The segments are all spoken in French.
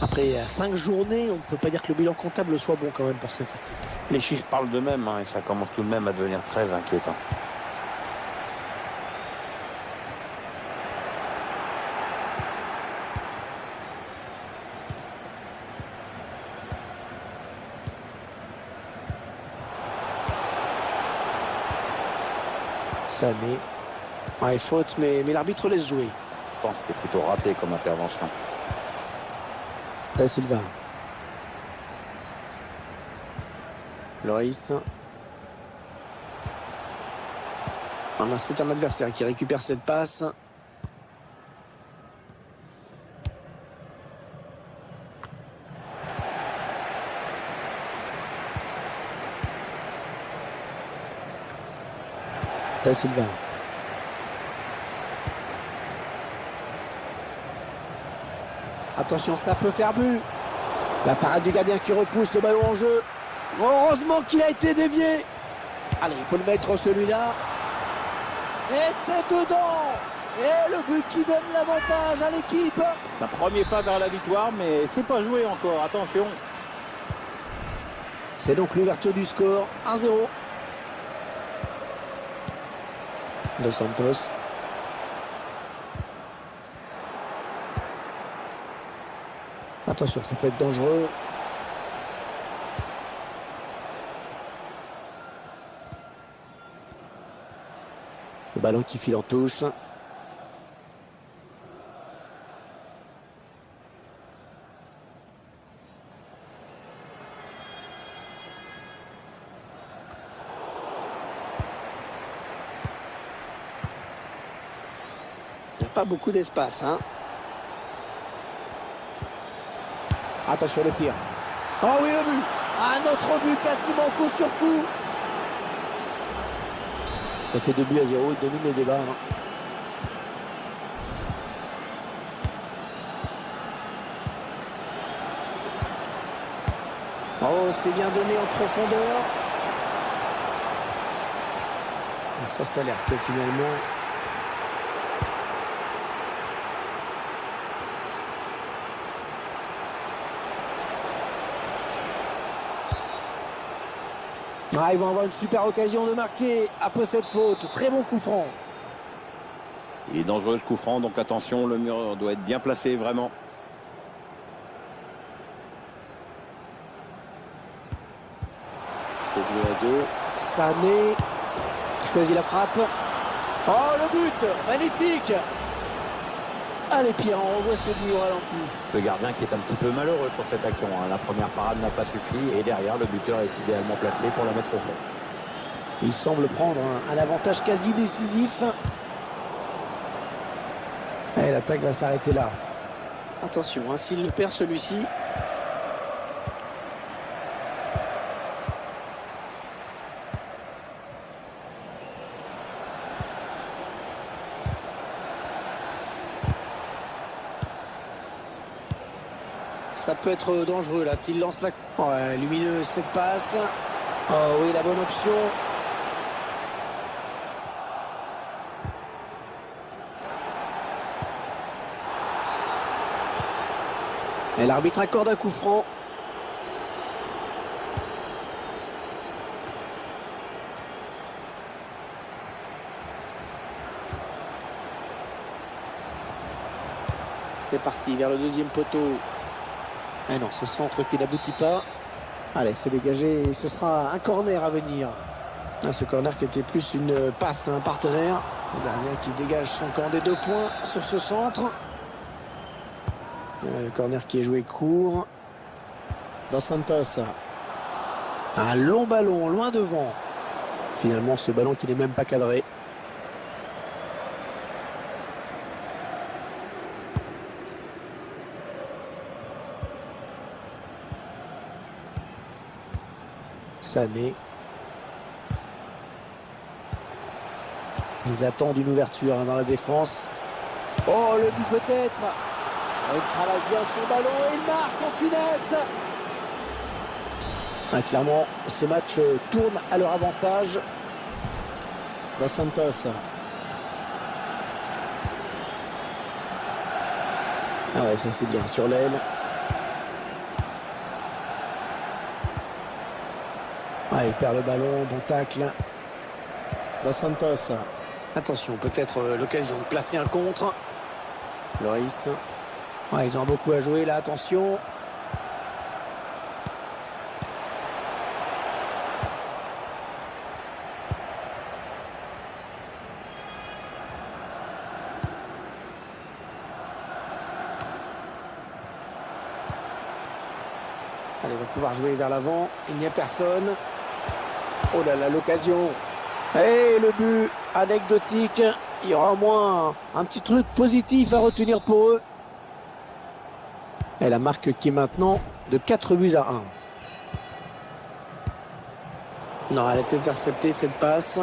Après 5 journées, on ne peut pas dire que le bilan comptable soit bon quand même pour cette équipe. Les chiffres parlent d'eux-mêmes et ça commence tout de même à devenir très inquiétant. Sané. Ouais, faute, mais l'arbitre laisse jouer. Je pense que c'était plutôt raté comme intervention. Da Silva. Loris. C'est un adversaire qui récupère cette passe. Da Silva. Attention, ça peut faire but. La parade du gardien qui repousse le ballon en jeu. Heureusement qu'il a été dévié. Allez, il faut le mettre celui-là. Et c'est dedans. Et le but qui donne l'avantage à l'équipe. Un premier pas vers la victoire, mais c'est pas joué encore. Attention. C'est donc l'ouverture du score. 1-0. Dos Santos. Attention, ça peut être dangereux. Le ballon qui file en touche. Il n'y a pas beaucoup d'espace, hein. Attention le tir. Oh oui, le but. Un autre but quasiment coup sur coup. Ça fait 2-0, il domine le débat. Oh, c'est bien donné en profondeur. Une fausse alerte finalement. Ah, ils vont avoir une super occasion de marquer après cette faute. Très bon coup franc. Il est dangereux ce coup franc, donc attention, le mur doit être bien placé, vraiment. C'est joué à deux. Sané choisit la frappe. Oh, le but. Magnifique. Allez, Pierre, on revoit ce but au ralenti. Le gardien qui est un petit peu malheureux sur cette action. La première parade n'a pas suffi et derrière, le buteur est idéalement placé pour la mettre au fond. Il semble prendre un avantage quasi décisif. Et l'attaque va s'arrêter là. Attention, hein, s'il le perd celui-ci. Ça peut être dangereux là s'il lance la... Ouais, lumineuse cette passe. Oh oui, la bonne option. Et l'arbitre accorde un coup franc. C'est parti vers le deuxième poteau. Ah non, ce centre qui n'aboutit pas. Allez, c'est dégagé et ce sera un corner à venir. Ah, ce corner qui était plus une passe à un partenaire. Le gardien qui dégage son camp des 2 points sur ce centre. Le corner qui est joué court. Dos Santos. Un long ballon, loin devant. Finalement, ce ballon qui n'est même pas cadré. Sané. Ils attendent une ouverture dans la défense. Oh, le but peut-être. Il travaille bien son ballon et il marque en finesse. Ah, clairement, ce match tourne à leur avantage. Dos Santos. Ah ouais, ça c'est bien sur l'aile. Ah, il perd le ballon, bon tacle. Dos Santos. Attention, peut-être l'occasion de placer un contre. Loris. Ouais, ils ont beaucoup à jouer là, attention. Allez, on va pouvoir jouer vers l'avant. Il n'y a personne. Oh là là, l'occasion. Et le but anecdotique. Il y aura au moins un petit truc positif à retenir pour eux. Et la marque qui est maintenant de 4-1. Non, elle est interceptée cette passe.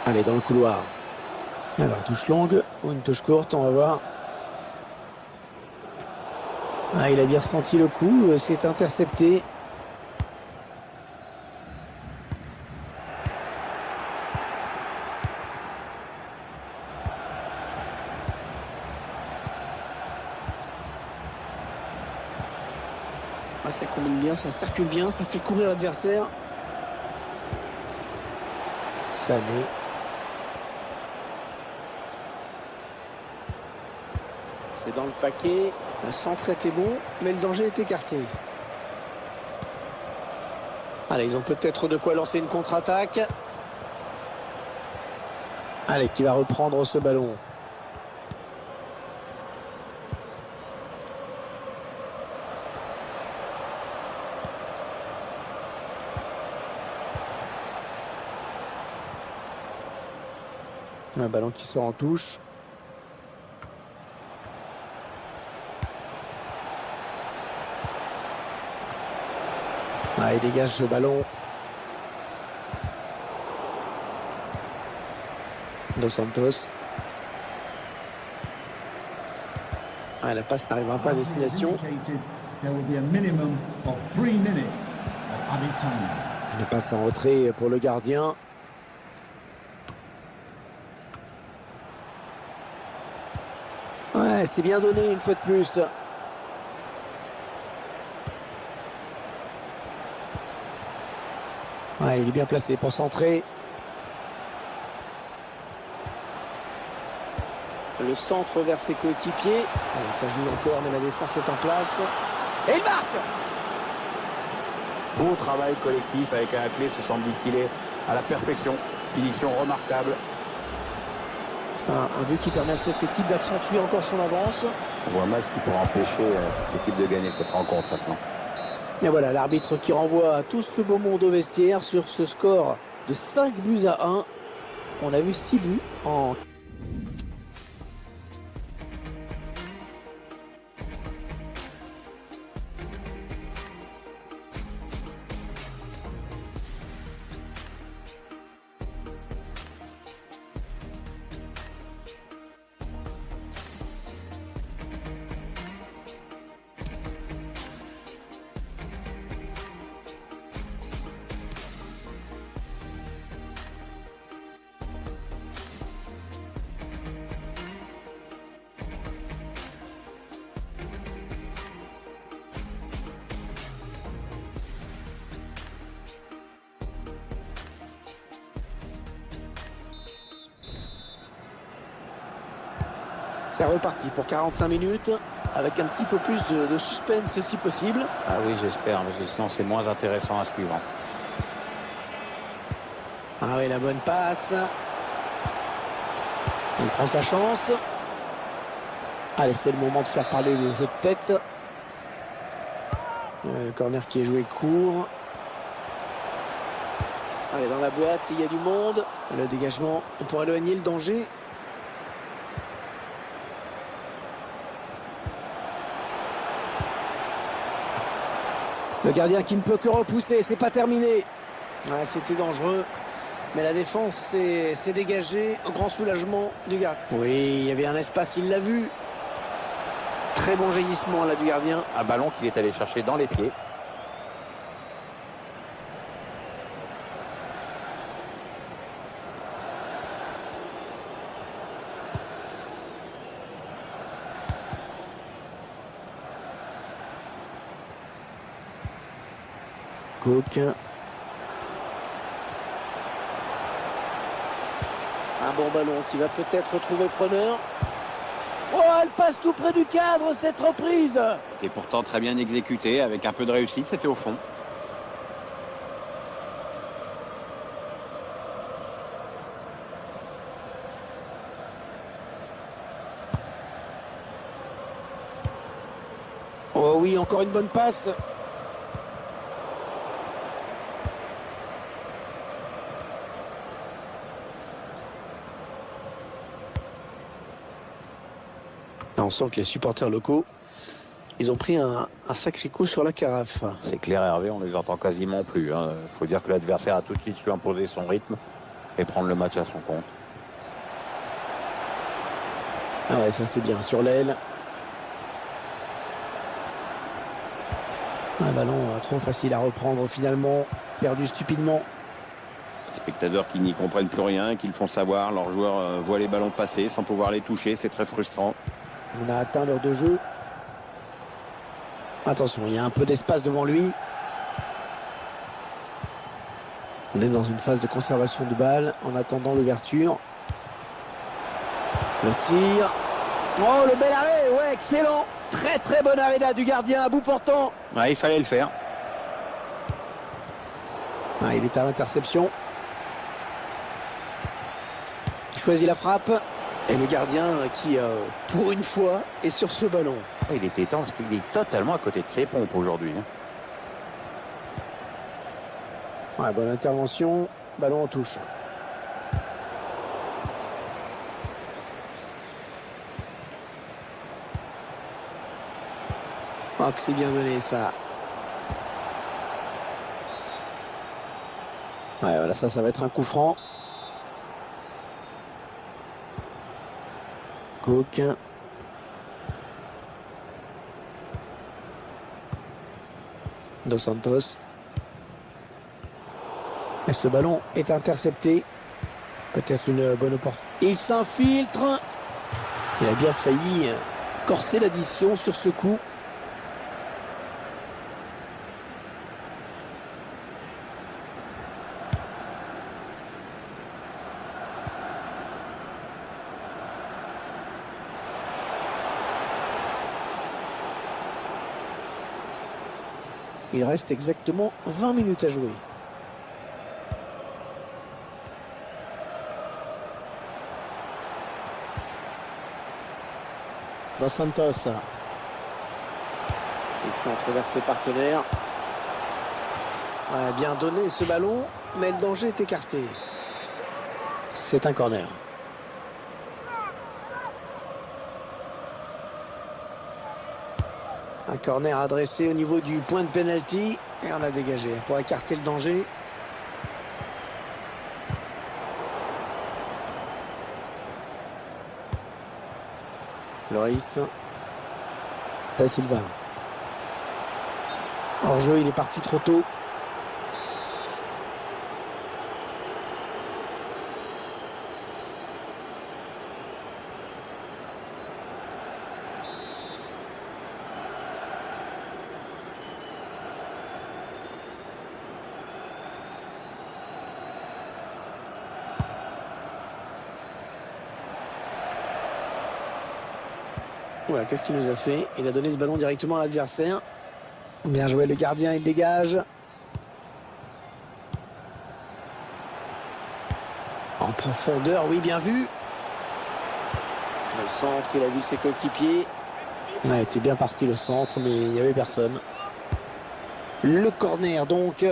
Allez, dans le couloir. Alors, touche longue ou une touche courte, on va voir. Ah, il a bien ressenti le coup, c'est intercepté. Ah, ça combine bien, ça circule bien, ça fait courir l'adversaire. Sané. C'est dans le paquet. Le centre était bon, mais le danger est écarté. Allez, ils ont peut-être de quoi lancer une contre-attaque. Allez, qui va reprendre ce ballon. Un ballon qui sort en touche. Ah, il dégage ce ballon. Dos Santos. Ah, la passe n'arrivera pas à destination. La passe en retrait pour le gardien. Ouais, c'est bien donné une fois de plus. Ouais, il est bien placé pour centrer. Le centre vers ses coéquipiers. Allez, ça joue encore, mais la défense est en place. Et il marque! Beau travail collectif avec un clé 70 qu'il est à la perfection. Finition remarquable. Un but qui permet à cette équipe d'accentuer encore son avance. On voit mal ce qui pourrait empêcher cette équipe de gagner cette rencontre maintenant. Et voilà, l'arbitre qui renvoie tout ce beau monde au vestiaire sur ce score de 5-1. On a vu 6 buts en... C'est reparti pour 45 minutes avec un petit peu plus de suspense si possible. Ah oui, j'espère, parce que sinon c'est moins intéressant à suivre. Ah oui, la bonne passe. Il prend sa chance. Allez, c'est le moment de faire parler le jeu de tête. Le corner qui est joué court. Allez, dans la boîte, il y a du monde. Le dégagement pour éloigner le danger. Le gardien qui ne peut que repousser, c'est pas terminé. Ouais, c'était dangereux. Mais la défense s'est dégagée. Un grand soulagement du gardien. Oui, il y avait un espace, il l'a vu. Très bon gémissement là du gardien. Un ballon qu'il est allé chercher dans les pieds. Cook. Un bon ballon qui va peut-être retrouver preneur. Oh, elle passe tout près du cadre, cette reprise. C'était pourtant très bien exécuté, avec un peu de réussite, c'était au fond. Oh oui, encore une bonne passe. On sent que les supporters locaux, ils ont pris un sacré coup sur la carafe. C'est clair, Hervé, on les entend quasiment plus. Il faut dire que l'adversaire a tout de suite su imposer son rythme et prendre le match à son compte. Ah ouais, ça c'est bien, sur l'aile. Un ballon trop facile à reprendre finalement, perdu stupidement. Les spectateurs qui n'y comprennent plus rien, qui le font savoir, leurs joueurs voient les ballons passer sans pouvoir les toucher, c'est très frustrant. On a atteint l'heure de jeu. Attention, il y a un peu d'espace devant lui. On est dans une phase de conservation de balle en attendant l'ouverture. Le tir. Oh, le bel arrêt, ouais, excellent. Très très bon arrêt là du gardien à bout portant. Ouais, il fallait le faire. Ah, il est à l'interception. Il choisit la frappe. Et le gardien qui, pour une fois, est sur ce ballon. Il était temps parce qu'il est totalement à côté de ses pompes aujourd'hui. Ouais, bonne intervention. Ballon en touche. Oh, que c'est bien donné ça. Ouais, voilà, ça va être un coup franc. Cook. Dos Santos. Et ce ballon est intercepté. Peut-être une bonne opportunité. Il s'infiltre. Il a bien failli corser l'addition sur ce coup. Il reste exactement 20 minutes à jouer. Dos Santos. Il centre vers ses partenaires. Ouais, bien donné ce ballon, mais le danger est écarté. C'est un corner. Un corner adressé au niveau du point de pénalty. Et on a dégagé pour écarter le danger. Loris. Da Silva. Hors jeu, il est parti trop tôt. Voilà, qu'est-ce qu'il nous a fait? Il a donné ce ballon directement à l'adversaire. Bien joué le gardien, il dégage. En profondeur, oui, bien vu. Le centre, il a vu ses coéquipiers. Il a été bien parti le centre, mais il n'y avait personne. Le corner donc.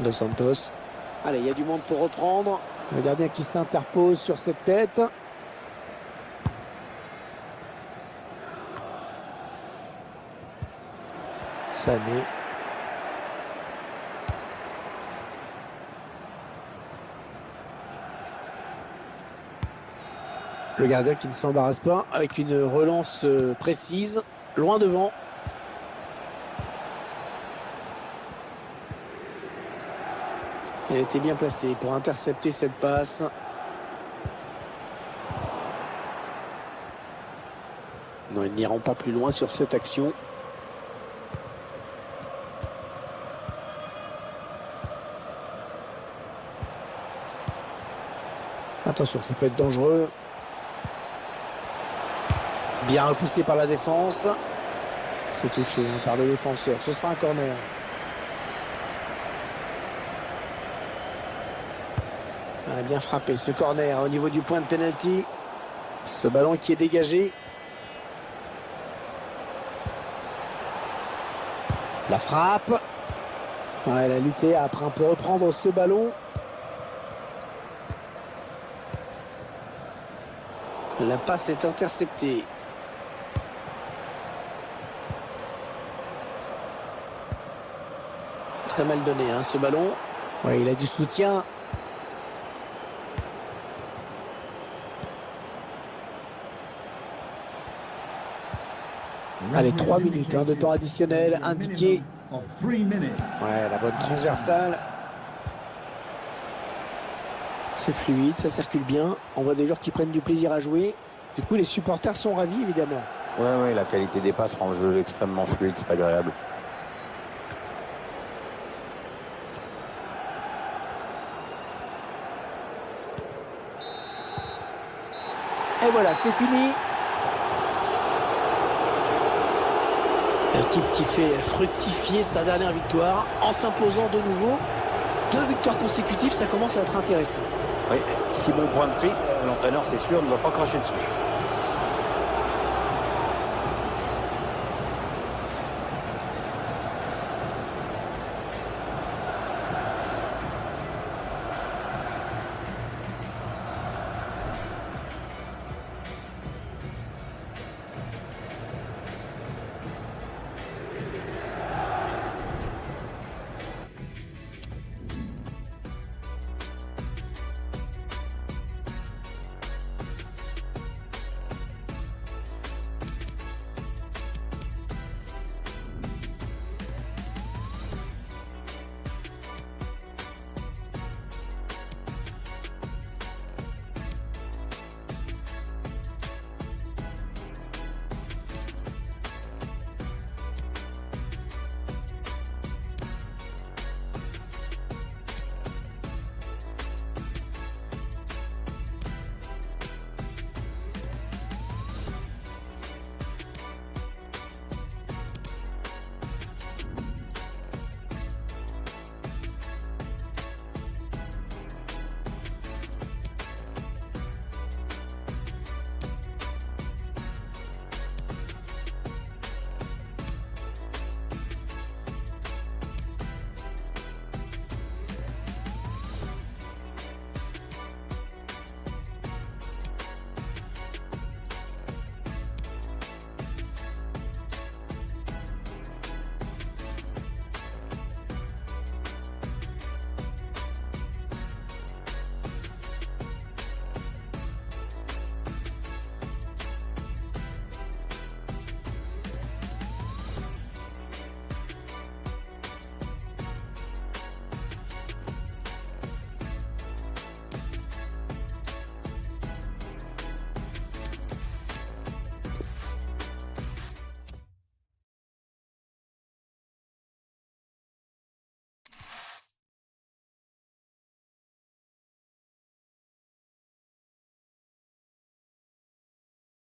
Dos Santos. Allez, il y a du monde pour reprendre. Le gardien qui s'interpose sur cette tête. Sané. Le gardien qui ne s'embarrasse pas avec une relance précise, loin devant. Elle était bien placée pour intercepter cette passe. Non, ils n'iront pas plus loin sur cette action. Attention, ça peut être dangereux. Bien repoussé par la défense. C'est touché par le défenseur. Ce sera un corner. Ah, bien frappé ce corner au niveau du point de pénalty. Ce ballon qui est dégagé. La frappe. Ouais, elle a lutté. Après, on peut reprendre ce ballon. La passe est interceptée. Très mal donné ce ballon. Ouais, il a du soutien. Allez, 3 minutes de temps additionnel indiqué. Ouais, la bonne transversale. C'est fluide, ça circule bien. On voit des joueurs qui prennent du plaisir à jouer. Du coup, les supporters sont ravis, évidemment. Ouais, la qualité des passes rend le jeu extrêmement fluide, c'est agréable. Et voilà, c'est fini. L'équipe qui fait fructifier sa dernière victoire en s'imposant de nouveau. 2 victoires consécutives, ça commence à être intéressant. Oui, si bon point de prix, l'entraîneur, c'est sûr, ne va pas cracher dessus.